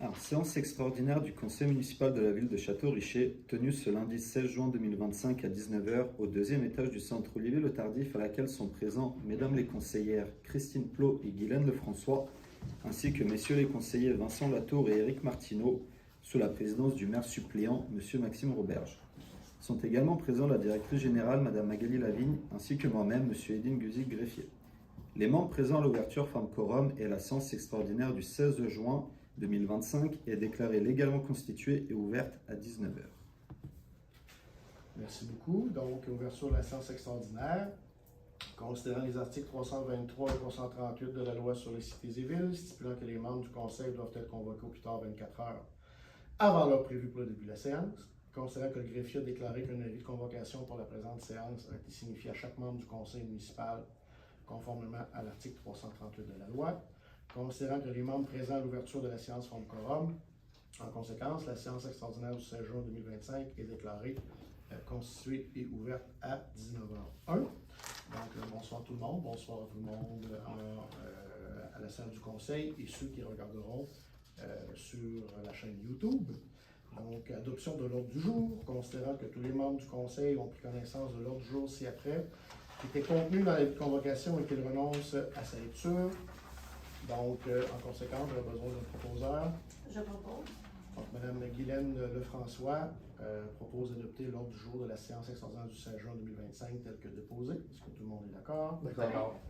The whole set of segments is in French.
Alors, séance extraordinaire du conseil municipal de la ville de Château-Richer, tenue ce lundi 16 juin 2025 à 19 h au deuxième étage du centre Olivier-le-Tardif, à laquelle sont présents mesdames les conseillères Christine Plot et Guylaine Lefrançois, ainsi que messieurs les conseillers Vincent Latour et Éric Martineau, sous la présidence du maire suppléant, monsieur Maxime Roberge. Sont également présents la directrice générale, madame Magali Lavigne, ainsi que moi-même, monsieur Edine Guzik-Greffier. Les membres présents à l'ouverture forment quorum et la séance extraordinaire du 16 juin 2025 est déclarée légalement constituée et ouverte à 19 h. Merci beaucoup. Donc, ouverture de la séance extraordinaire. Considérant les articles 323 et 338 de la loi sur les cités et villes, stipulant que les membres du conseil doivent être convoqués au plus tard 24 heures avant l'heure prévue pour le début de la séance. Considérant que le greffier a déclaré qu'un avis de convocation pour la présente séance a été signifié à chaque membre du conseil municipal conformément à l'article 338 de la loi. Considérant que les membres présents à l'ouverture de la séance forment quorum, en conséquence, la séance extraordinaire du 16 juin 2025 est déclarée constituée et ouverte à 19 h 01. Donc, bonsoir tout le monde, bonsoir à tout le monde à la salle du conseil et ceux qui regarderont sur la chaîne YouTube. Donc, adoption de l'ordre du jour, considérant que tous les membres du conseil ont pris connaissance de l'ordre du jour ci-après, qui était contenu dans la convocation et qu'ils renoncent à sa lecture. Donc, en conséquence, j'aurais besoin d'un proposeur. Je propose. Donc, Mme Guylaine Lefrançois propose d'adopter l'ordre du jour de la séance extraordinaire du 16 juin 2025 tel que déposé. Est-ce que tout le monde est d'accord? D'accord.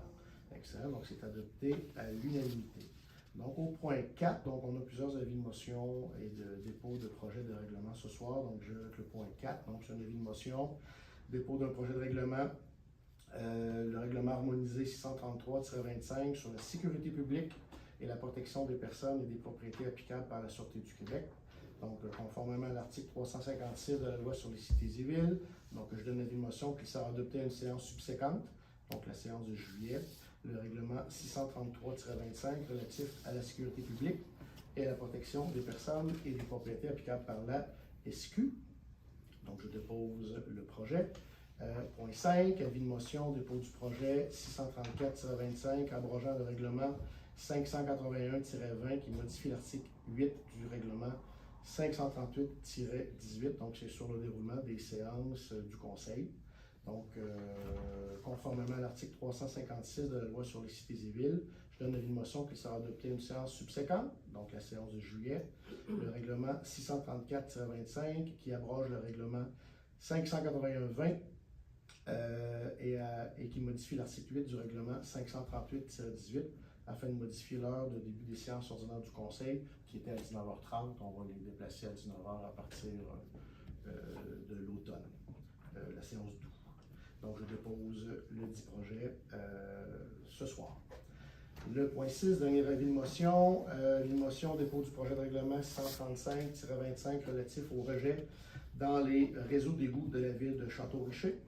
Excellent. Donc, c'est adopté à l'unanimité. Donc, au point 4, donc, on a plusieurs avis de motion et de dépôt de projet de règlement ce soir. Donc, je vais avec le point 4. Donc, c'est un avis de motion, dépôt d'un projet de règlement. Le règlement harmonisé 633-25 sur la sécurité publique et la protection des personnes et des propriétés applicables par la Sûreté du Québec. Donc, conformément à l'article 356 de la loi sur les cités et villes, donc je donne l'avis de motion qu'il sera adopté à une séance subséquente, donc la séance de juillet, le règlement 633-25 relatif à la sécurité publique et à la protection des personnes et des propriétés applicables par la SQ. Donc, je dépose le projet. Point 5, avis de motion, dépôt du projet 634-25, abrogeant le règlement 581-20 qui modifie l'article 8 du règlement 538-18, donc c'est sur le déroulement des séances du conseil. Donc, conformément à l'article 356 de la loi sur les cités et villes, je donne l'avis de motion qu'il sera adopté à une séance subséquente, donc la séance de juillet, le règlement 634-25 qui abroge le règlement 581-20 et qui modifie l'article 8 du règlement 538-18 afin de modifier l'heure de début des séances ordinaires du conseil qui était à 19h30. On va les déplacer à 19h à partir de l'automne, la séance d'août. Donc, je dépose le dit projet ce soir. Le point 6, dernier avis de motion. Une motion dépôt du projet de règlement 635-25 relatif au rejet dans les réseaux d'égouts de la ville de Château-Richer.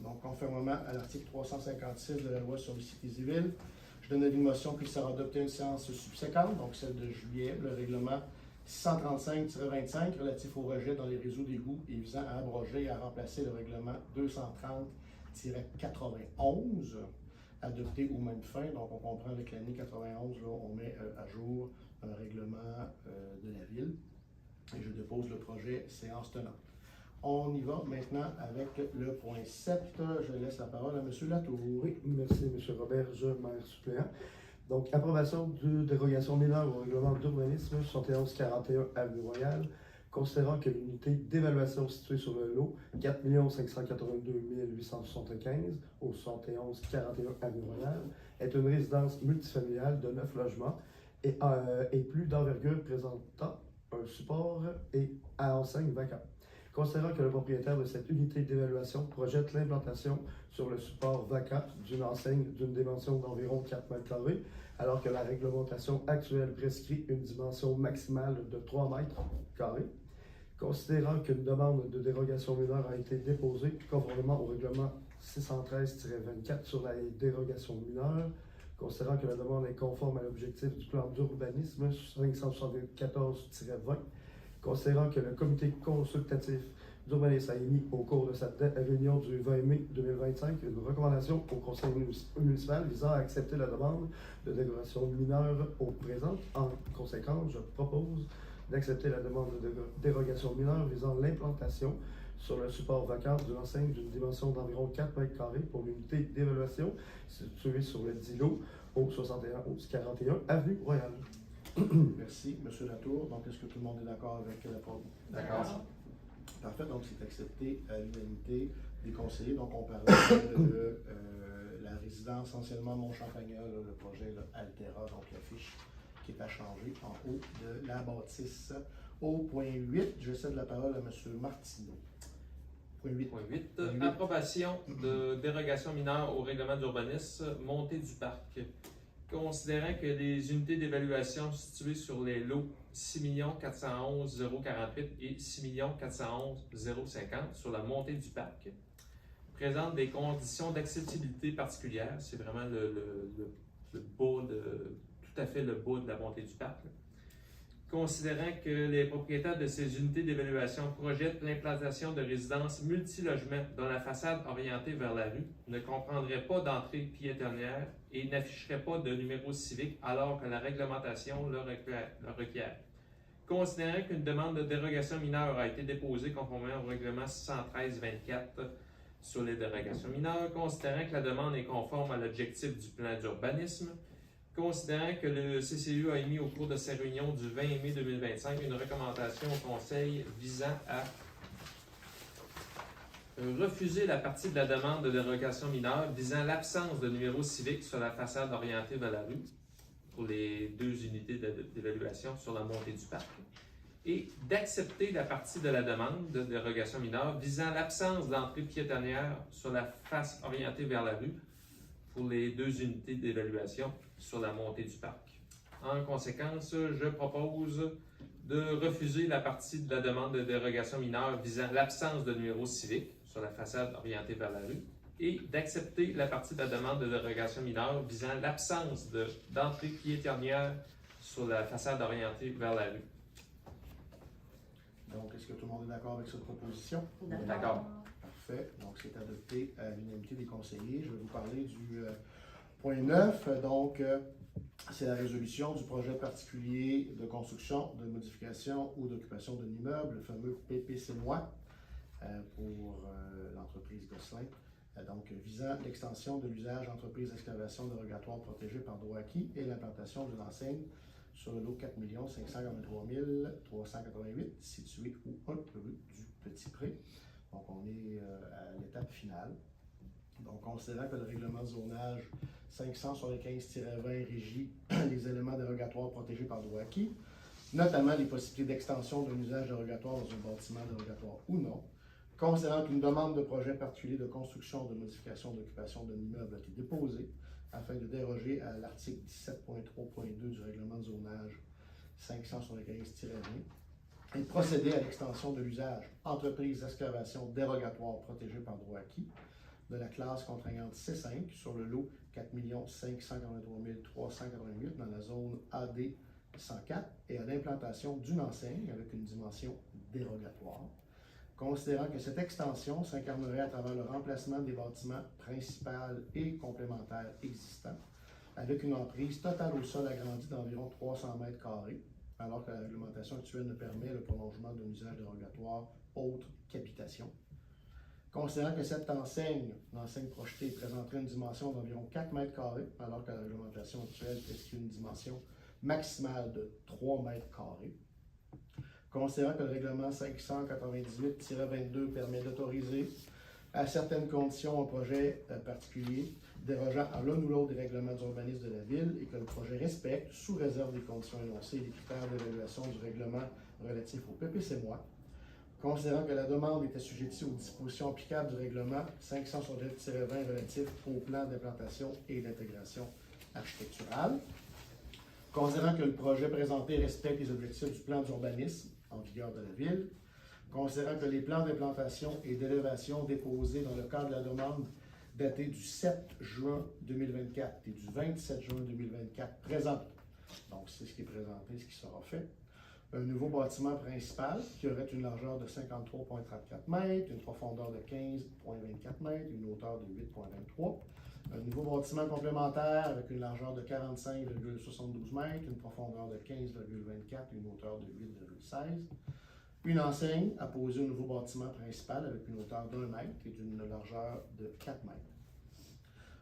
Donc, conformément à l'article 356 de la loi sur les cités et villes, je donne l'avis de motion qu'il sera adopté à une séance subséquente, donc celle de juillet, le règlement 635-25 relatif au rejet dans les réseaux d'égouts et visant à abroger et à remplacer le règlement 230-91 adopté aux mêmes fins. Donc, on comprend avec l'année 91, là, on met à jour un règlement de la ville. Et je dépose le projet séance tenante. On y va maintenant avec le point 7. Je laisse la parole à M. Latour. Oui, merci M. Roberge, maire suppléant. Donc, approbation de dérogation mineure au règlement d'urbanisme 7141 Avenue Royale, considérant que l'unité d'évaluation située sur le lot 4 582 875 au 7141 Avenue Royale est une résidence multifamiliale de 9 logements et plus d'envergure présentant un support et à enseigne vacant. Considérant que le propriétaire de cette unité d'évaluation projette l'implantation sur le support vacant d'une enseigne d'une dimension d'environ 4 m², alors que la réglementation actuelle prescrit une dimension maximale de 3 m². Considérant qu'une demande de dérogation mineure a été déposée conformément au règlement 613-24 sur la dérogation mineure, considérant que la demande est conforme à l'objectif du plan d'urbanisme 574-20, considérant que le comité consultatif d'urbanisme a émis au cours de sa réunion du 20 mai 2025 une recommandation au conseil municipal visant à accepter la demande de dérogation mineure au présent. En conséquence, je propose d'accepter la demande de dérogation mineure visant l'implantation sur le support vacant d'une enseigne d'une dimension d'environ 4 mètres carrés pour l'unité d'évaluation située sur le DILO au 61 41 Avenue Royale. Merci, M. Latour. Donc, est-ce que tout le monde est d'accord avec la forme? D'accord. Parfait, donc c'est accepté à l'unanimité des conseillers. Donc, on parlait de la résidence essentiellement Mont-Champagnat, le projet là, Altera, donc l'affiche qui est à changer en haut de la bâtisse. Au point 8, je cède la parole à M. Martineau. Point 8. Point 8. Approbation de dérogation mineure au règlement d'urbanisme, montée du parc. Considérant que les unités d'évaluation situées sur les lots 6 411 048 et 6 411 050 sur la montée du parc présentent des conditions d'accessibilité particulières. C'est vraiment le bas tout à fait le bas de la montée du parc. Considérant que les propriétaires de ces unités d'évaluation projettent l'implantation de résidences multilogements dont la façade orientée vers la rue ne comprendrait pas d'entrée piétonnière et n'afficherait pas de numéro civique alors que la réglementation le requiert. Considérant qu'une demande de dérogation mineure a été déposée conformément au règlement 613-24 sur les dérogations mineures, considérant que la demande est conforme à l'objectif du plan d'urbanisme, considérant que le CCU a émis au cours de sa réunion du 20 mai 2025 une recommandation au Conseil visant à refuser la partie de la demande de dérogation mineure visant l'absence de numéro civique sur la façade orientée vers la rue pour les deux unités d'évaluation sur la montée du parc et d'accepter la partie de la demande de dérogation mineure visant l'absence d'entrée piétonnière sur la face orientée vers la rue pour les deux unités d'évaluation sur la montée du parc. En conséquence, je propose de refuser la partie de la demande de dérogation mineure visant l'absence de numéro civique sur la façade orientée vers la rue et d'accepter la partie de la demande de dérogation mineure visant l'absence d'entrée piétonnière sur la façade orientée vers la rue. Donc, est-ce que tout le monde est d'accord avec cette proposition? D'accord. Parfait. Donc, c'est adopté à l'unanimité des conseillers. Je vais vous parler du point 9. Donc, c'est la résolution du projet particulier de construction, de modification ou d'occupation d'un immeuble, le fameux PPC-NOI pour l'entreprise Gosselin. Donc, visant l'extension de l'usage entreprise d'excavation dérogatoire protégée par droit acquis et l'implantation d'une enseigne sur le lot 4 543 388 situé au 1 rue du Petit-Pré. Donc, on est à l'étape finale. Donc, considérant que le règlement de zonage 575-20 régit les éléments dérogatoires protégés par droit acquis, notamment les possibilités d'extension d'un usage dérogatoire dans un bâtiment dérogatoire ou non, considérant qu'une demande de projet particulier de construction, de modification, d'occupation d'un immeuble a été déposée afin de déroger à l'article 17.3.2 du règlement de zonage 575-20 et procéder à l'extension de l'usage entreprise d'excavation dérogatoire protégée par droit acquis de la classe contraignante C5 sur le lot 4 543 388 dans la zone AD 104 et à l'implantation d'une enseigne avec une dimension dérogatoire, considérant que cette extension s'incarnerait à travers le remplacement des bâtiments principaux et complémentaires existants avec une emprise totale au sol agrandie d'environ 300 mètres carrés, alors que la réglementation actuelle ne permet le prolongement d'un usage dérogatoire autre qu'habitation. Considérant que cette enseigne, l'enseigne projetée, présenterait une dimension d'environ 4 mètres carrés, alors que la réglementation actuelle prescrit une dimension maximale de 3 mètres carrés. Considérant que le règlement 598-22 permet d'autoriser à certaines conditions un projet particulier dérogeant à l'un ou l'autre des règlements d'urbanisme de la ville et que le projet respecte, sous réserve des conditions énoncées, les critères d'évaluation du règlement relatif au PPC-MOI, considérant que la demande est assujettie aux dispositions applicables du règlement 568-20 relatif au plan d'implantation et d'intégration architecturale, considérant que le projet présenté respecte les objectifs du plan d'urbanisme en vigueur de la ville, considérant que les plans d'implantation et d'élévation déposés dans le cadre de la demande datés du 7 juin 2024 et du 27 juin 2024 présentent, donc c'est ce qui est présenté, ce qui sera fait, Un nouveau bâtiment principal qui aurait une largeur de 53,34 mètres, une profondeur de 15,24 mètres, une hauteur de 8,23. Un nouveau bâtiment complémentaire avec une largeur de 45,72 mètres, une profondeur de 15,24 et une hauteur de 8,16. Une enseigne à poser au nouveau bâtiment principal avec une hauteur d'1 mètre et d'une largeur de 4 mètres.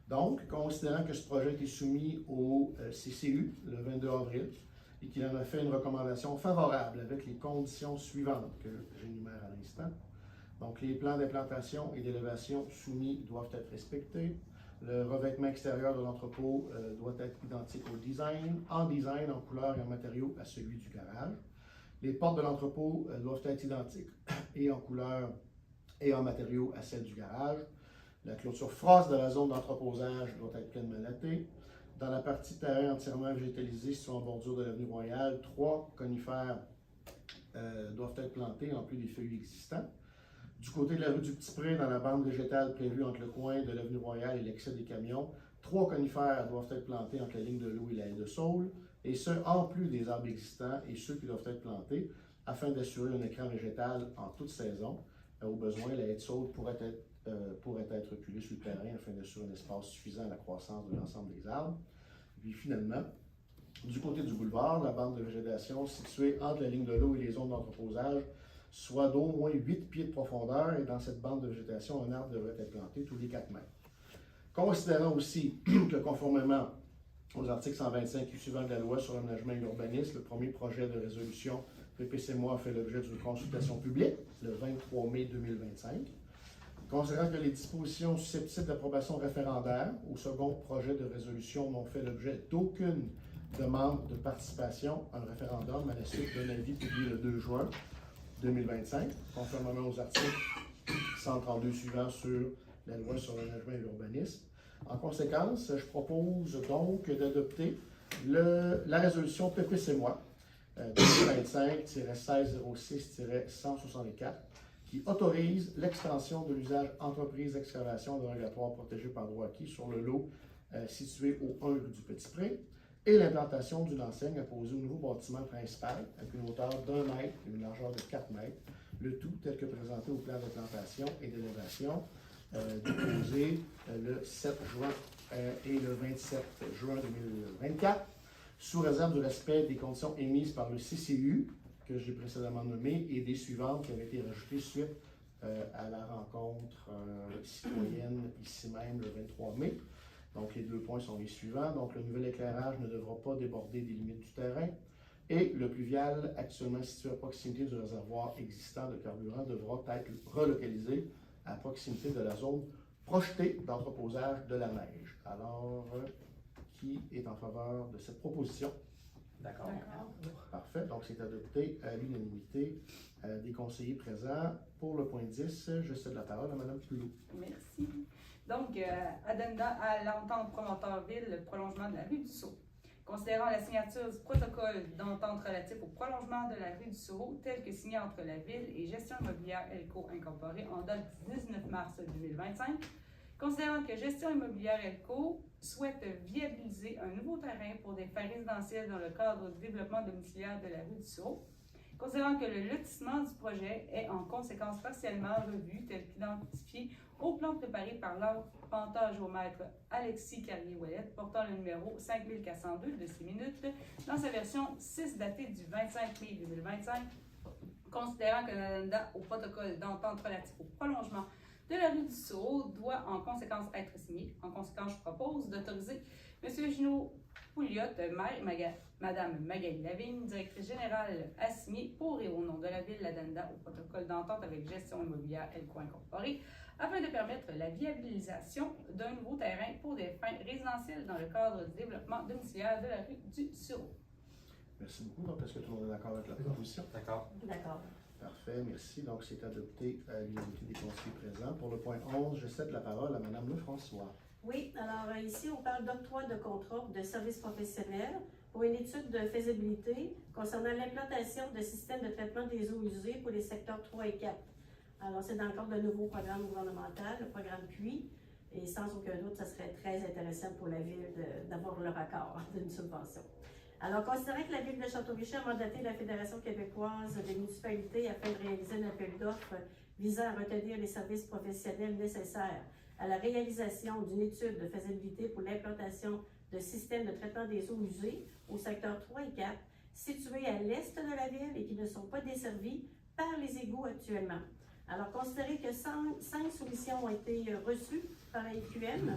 Donc, considérant que ce projet a été soumis au CCU le 22 avril et qu'il en a fait une recommandation favorable avec les conditions suivantes que j'énumère à l'instant. Donc, les plans d'implantation et d'élévation soumis doivent être respectés. Le revêtement extérieur de l'entrepôt doit être identique au design, en couleur et en matériaux à celui du garage. Les portes de l'entrepôt doivent être identiques et en couleur et en matériaux à celles du garage. La clôture frost de la zone d'entreposage doit être pleinement latée. Dans la partie terrain entièrement végétalisée située en bordure de l'avenue Royale, 3 conifères doivent être plantés en plus des feuillus existants. Du côté de la rue du Petit-Pré, dans la bande végétale prévue entre le coin de l'avenue Royale et l'excès des camions, 3 conifères doivent être plantés entre la ligne de l'eau et la haie de saule, et ce, en plus des arbres existants et ceux qui doivent être plantés, afin d'assurer un écran végétal en toute saison. Au besoin, la haie de saule pourrait être reculée sur le terrain afin d'assurer un espace suffisant à la croissance de l'ensemble des arbres. Et puis finalement, du côté du boulevard, la bande de végétation située entre la ligne de l'eau et les zones d'entreposage soit d'au moins 8 pieds de profondeur, et dans cette bande de végétation, un arbre devrait être planté tous les 4 mètres. Considérant aussi que conformément aux articles 125 et suivants de la loi sur l'aménagement et l'urbanisme, le premier projet de résolution PPC-MOI a fait l'objet d'une consultation publique le 23 mai 2025. Considérant que les dispositions susceptibles d'approbation référendaire au second projet de résolution n'ont fait l'objet d'aucune demande de participation à un référendum à la suite d'un avis publié le 2 juin 2025, conformément aux articles 132 suivants sur la loi sur l'aménagement et l'urbanisme. En conséquence, je propose donc d'adopter la résolution PPC-MOI 2025-1606-164 qui autorise l'extension de l'usage entreprise d'excavation dérogatoire protégée par droit acquis sur le lot situé au 1 rue du Petit-Pré et l'implantation d'une enseigne apposée au nouveau bâtiment principal avec une hauteur d'1 mètre et une largeur de 4 mètres, le tout tel que présenté au plan d'implantation et d'élévation déposé le 7 juin et le 27 juin 2024, sous réserve du respect des conditions émises par le CCU, que j'ai précédemment nommé, et des suivantes qui avaient été rajoutées suite à la rencontre citoyenne ici même le 23 mai. Donc, les 2 points sont les suivants. Donc, le nouvel éclairage ne devra pas déborder des limites du terrain. Et le pluvial, actuellement situé à proximité du réservoir existant de carburant, devra être relocalisé à proximité de la zone projetée d'entreposage de la neige. Alors, qui est en faveur de cette proposition? D'accord. Parfait. Donc, c'est adopté à l'unanimité des conseillers présents. Pour le point 10, je cède la parole à Mme Hulot. Merci. Donc, addenda à l'entente promoteur-ville, le prolongement de la rue du Sceau. Considérant la signature du protocole d'entente relatif au prolongement de la rue du Sceau, tel que signé entre la Ville et Gestion immobilière Elco Incorporée en date du 19 mars 2025, considérant que Gestion immobilière Elco souhaite viabiliser un nouveau terrain pour des fins résidentielles dans le cadre du développement domiciliaire de la rue du Sceau, considérant que le lotissement du projet est en conséquence partiellement revu, tel qu'identifié au plan préparé par l'arpenteur géomètre Alexis Carrier-Ouellet, portant le numéro 5402 de 6 minutes, dans sa version 6 datée du 25 mai 2025, considérant que l'addenda au protocole d'entente relatif au prolongement de la rue du Sceau doit en conséquence être signé. En conséquence, je propose d'autoriser M. Gino Pouliot, maire, Mme Magali Lavigne, directrice générale, à signer pour et au nom de la Ville l'addenda au protocole d'entente avec Gestion immobilière Elco Incorporée, afin de permettre la viabilisation d'un nouveau terrain pour des fins résidentielles dans le cadre du développement domiciliaire de la rue du Sceau. Merci beaucoup. Donc, est-ce que tout le monde est d'accord avec la proposition? D'accord. D'accord. Parfait, merci. Donc, c'est adopté à l'unanimité des conseillers présents. Pour le point 11, je cède la parole à Mme Lefrançois. Oui, alors ici, on parle d'octroi de contrat de services professionnels pour une étude de faisabilité concernant l'implantation de systèmes de traitement des eaux usées pour les secteurs 3 et 4. Alors, c'est dans le cadre d'un nouveau programme gouvernemental, le programme PUI, et sans aucun doute, ça serait très intéressant pour la Ville d'avoir le raccord d'une subvention. Alors, considérant que la Ville de Château-Richer a mandaté la Fédération québécoise des municipalités afin de réaliser un appel d'offres visant à retenir les services professionnels nécessaires à la réalisation d'une étude de faisabilité pour l'implantation de systèmes de traitement des eaux usées au secteur 3 et 4, situés à l'est de la ville et qui ne sont pas desservis par les égouts actuellement. Alors, considérez que 5 soumissions ont été reçues par la IQM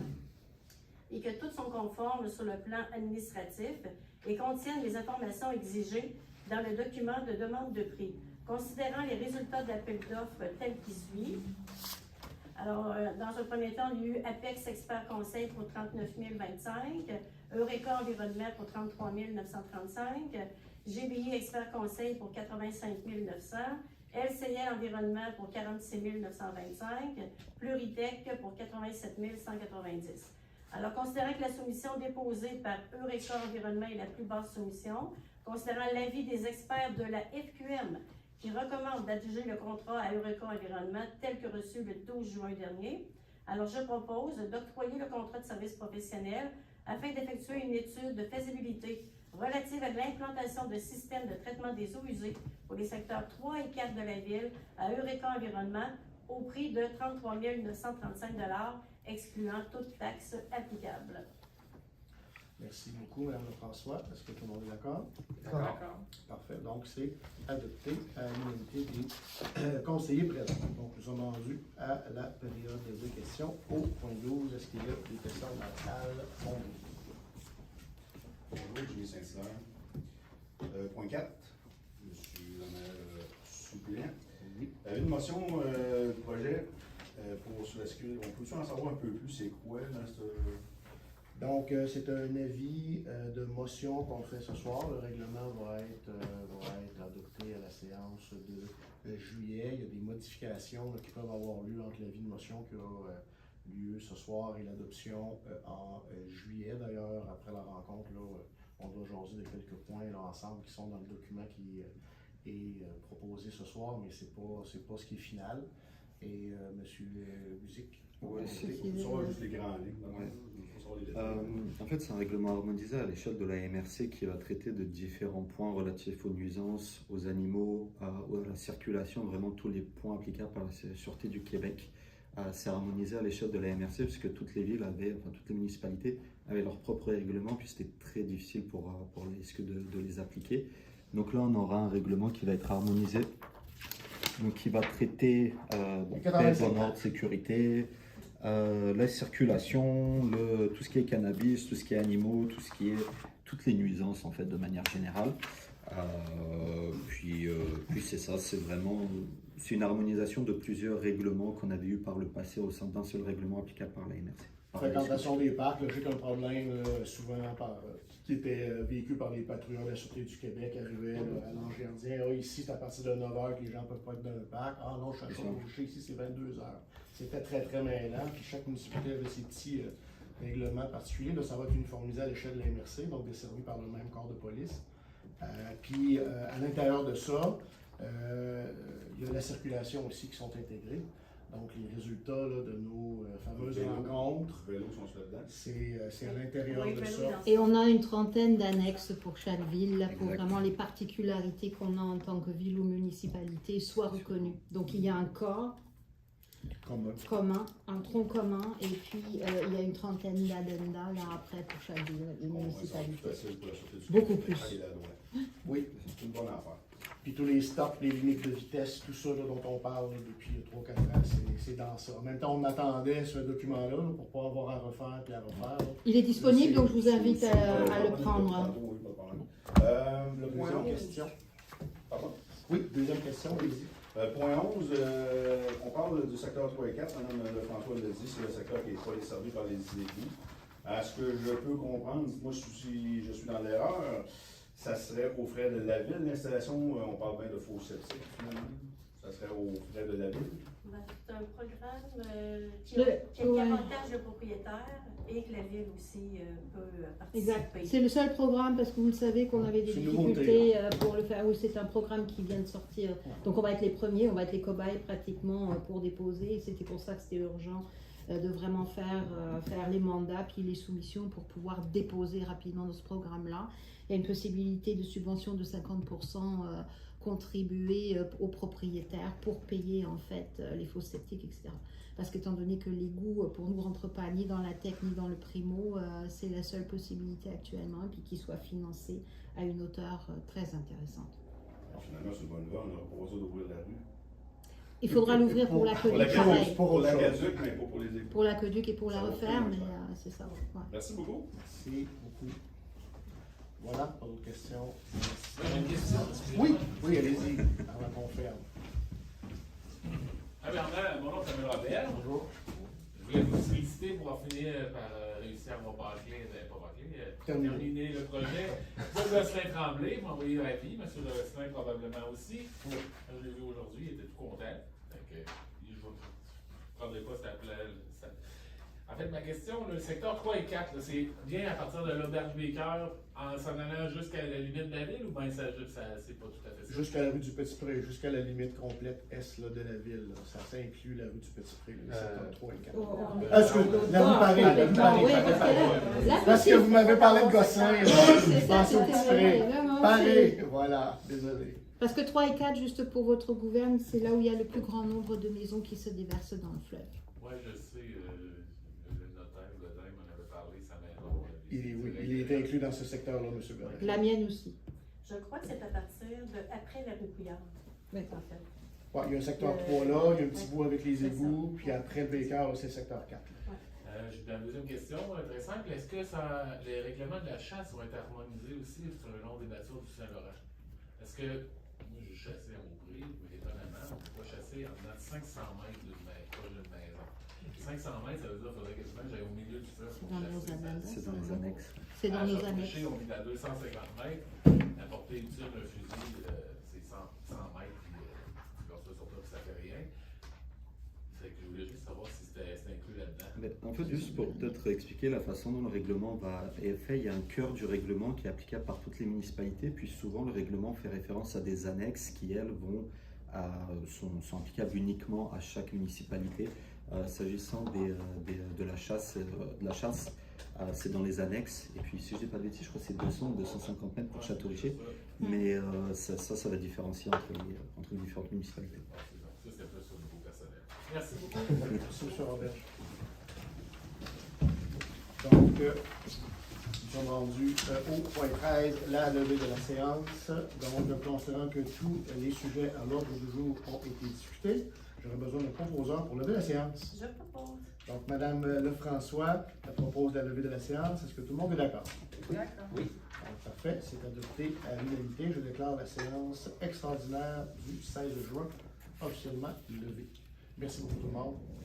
et que toutes sont conformes sur le plan administratif et contiennent les informations exigées dans le document de demande de prix. Considérant les résultats de l'appel d'offres tels qu'ils suivent, alors, dans un premier temps, il y a eu Apex Expert Conseil pour 39 025, Eureka Environnement pour 33 935, GBI Expert Conseil pour 85 900, LCL Environnement pour 46 925, Pluritech pour 87 190. Alors, considérant que la soumission déposée par Eureka Environnement est la plus basse soumission, considérant l'avis des experts de la FQM qui recommande d'adjuger le contrat à Eureka Environnement tel que reçu le 12 juin dernier, alors je propose d'octroyer le contrat de service professionnel afin d'effectuer une étude de faisabilité relative à l'implantation de systèmes de traitement des eaux usées pour les secteurs 3 et 4 de la ville à Eureka Environnement au prix de 33 935 $, excluant toute taxe applicable. Merci beaucoup, Mme Lefrançois. Est-ce que tout le monde est d'accord? D'accord. Parfait. Donc, c'est adopté à l'unanimité des conseillers présents. Donc, nous sommes rendus à la période des questions. Au point 12, est-ce qu'il y a des questions dans la salle? Bonjour, Jimmy Saint-Hilaire. Point 4, Monsieur le maire suppléant. Oui. Une motion de projet pour sur la sécurité. On peut-tu en savoir un peu plus? C'est quoi dans ce... Donc, c'est un avis de motion qu'on fait ce soir. Le règlement va être adopté à la séance de juillet. Il y a des modifications qui peuvent avoir lieu entre l'avis de motion qui a lieu ce soir et l'adoption en juillet. D'ailleurs, après la rencontre, là, on doit jaser de quelques points là, ensemble qui sont dans le document qui est proposé ce soir, mais c'est pas ce qui est final. Et M. Buzik. Ouais, Ça va juste les grands lignes. En fait, c'est un règlement harmonisé à l'échelle de la MRC qui va traiter de différents points relatifs aux nuisances, aux animaux, à la circulation, vraiment tous les points applicables par la Sûreté du Québec. C'est harmonisé à l'échelle de la MRC puisque toutes les villes avaient, enfin toutes les municipalités avaient leur propre règlement, puis c'était très difficile pour les SQ de les appliquer. Donc là, on aura un règlement qui va être harmonisé, donc qui va traiter paix, bon ordre, sécurité, la circulation, tout ce qui est cannabis, tout ce qui est animaux, toutes les nuisances en fait de manière générale. Puis c'est ça, c'est une harmonisation de plusieurs règlements qu'on avait eu par le passé au sein d'un seul règlement applicable par la MRC. Fréquentation des parcs, j'ai qu'un problème souvent qui était vécu par les patrouilleurs de la Sûreté du Québec arrivait à l'Ange-Gardien. Ah, ici, c'est à partir de 9h que les gens ne peuvent pas être dans le parc. Ah non, je suis à Château-Richer, ici, c'est 22h. C'était très, très mêlant. Puis chaque municipalité avait ses petits règlements particuliers. Là, ça va être uniformisé à l'échelle de la MRC, donc desservi par le même corps de police. Puis à l'intérieur de ça, il y a la circulation aussi qui sont intégrés. Donc, les résultats là, de nos fameuses rencontres, c'est à l'intérieur de ça. Et on a une trentaine d'annexes pour chaque ville, pour vraiment les particularités qu'on a en tant que ville ou municipalité soient reconnues. Donc, il y a un corps commun, un tronc commun, et puis il y a une trentaine d'addendas là après pour chaque ville et municipalité. Beaucoup plus. Oui, c'est une bonne affaire. Puis tous les stops, les limites de vitesse, tout ça là, dont on parle depuis 3-4 ans, c'est dans ça. En même temps, on attendait ce document-là là, pour ne pas avoir à refaire et à refaire. Là. Il est disponible, donc je vous invite à le prendre. Le point 11. Question. Pardon? Oui, deuxième question, allez-y. Point 11, on parle du secteur 3 et 4, Mme Lefrançois l'a dit, c'est le secteur qui n'est pas desservi par les égouts. À ce que je peux comprendre, moi je suis dans l'erreur, ça serait aux frais de la ville, l'installation, on parle bien de faux septiques finalement, ça serait aux frais de la ville. C'est un programme qui avantage le propriétaire et que la ville aussi peut participer. Exact. C'est le seul programme parce que vous le savez qu'on avait des difficultés pour le faire. Oui, c'est un programme qui vient de sortir. Donc on va être les premiers, on va être les cobayes pratiquement pour déposer. C'était pour ça que c'était urgent de vraiment faire les mandats puis les soumissions pour pouvoir déposer rapidement dans ce programme-là. Il y a une possibilité de subvention de 50% contribuée aux propriétaires pour payer en fait les fosses septiques, etc. Parce qu'étant donné que l'égout pour nous ne rentre pas ni dans la tech ni dans le primo, c'est la seule possibilité actuellement et puis qu'il soit financé à une hauteur très intéressante. Alors, finalement, c'est une bonne nouvelle, on n'aura pas besoin d'ouvrir la rue. Il faudra l'ouvrir pour l'aqueduc, pareil. Pour l'aqueduc, mais pas pour les égouts. Pour l'aqueduc et pour la Ça va refaire, plus mais loin. c'est ça. Ouais. Merci beaucoup. Merci beaucoup. Voilà, pas d'autres questions. J'ai une question. Oui, oui, allez-y, avant qu'on ferme. Premièrement, mon nom est Robert. Bonjour. Je voulais vous féliciter pour en finir par réussir à terminer le projet. M. Gosselin-Tremblay m'a envoyé l'avis, M. Gosselin probablement aussi. Oui. Je l'ai vu aujourd'hui, il était tout content. Je ne prendrai pas sa place. En fait, ma question, le secteur 3 et 4, c'est bien à partir de l'auberge Baker en s'en allant jusqu'à la limite de la ville ou bien c'est pas tout à fait ça? Jusqu'à la rue du Petit-Pré, jusqu'à la limite complète est là, de la ville. Là. Ça inclut la rue du Petit-Pré, le secteur 3 et 4. La rue Paris, la rue Paris. Oui, Parce que vous m'avez parlé de Gosselin, je pensais au Petit-Pré. Paris, Paris, voilà, désolé. Parce que 3 et 4, juste pour votre gouverne, c'est là où il y a le plus grand nombre de maisons qui se déversent dans le fleuve. Oui, je sais. Le notaire Godin m'en avait parlé, sa maison. Il est inclus dans ce secteur-là, M. Godin. La mienne aussi. Je crois que c'est à partir de après la rue Couillard, Oui. en fait. Ouais, il y a un secteur 3 là, il y a un petit bout avec les égouts, puis après le Baker, c'est le secteur 4. J'ai la deuxième question, très simple. Est-ce que les règlements de la chasse vont être harmonisés aussi sur le long des bateaux du Saint-Laurent? Est-ce que, moi je chassais à Aubry, mais étonnamment, on ne peut pas chasser en dedans de 500 mètres d'une maison. 500 mètres, ça veut dire qu'il faudrait quasiment que j'aille au milieu du fleuve pour Dans nos chasser. annexes. C'est dans les annexes. C'est dans nos annexes. On est à 250 mètres. La portée utile d'un fusil, c'est 100 mètres, puis tu construis sur toi, puis ça fait rien. Fait que je voulais juste savoir si c'était inclus là-dedans. Mais en fait, juste pour peut-être expliquer la façon dont le règlement est fait, il y a un cœur du règlement qui est applicable par toutes les municipalités, puis souvent le règlement fait référence à des annexes qui, elles, sont applicables uniquement à chaque municipalité. S'agissant de la chasse, c'est dans les annexes, et puis si je dis pas de bêtises, je crois que c'est 200 ou 250 mètres pour Château-Richer, mais ça va différencier entre les différentes municipalités. Ça, c'était plus au niveau personnel. Merci beaucoup. Merci, M. Robert. Donc, nous sommes rendus au point 13, la levée de la séance. Donc, considérant que tous les sujets à l'ordre du jour ont été discutés, j'aurais besoin d'un proposeur pour lever la séance. Je propose. Donc, Mme Lefrançois propose la levée de la séance. Est-ce que tout le monde est d'accord? D'accord. Oui. Donc, parfait. C'est adopté à l'unanimité. Je déclare la séance extraordinaire du 16 juin officiellement levée. Merci beaucoup tout le monde.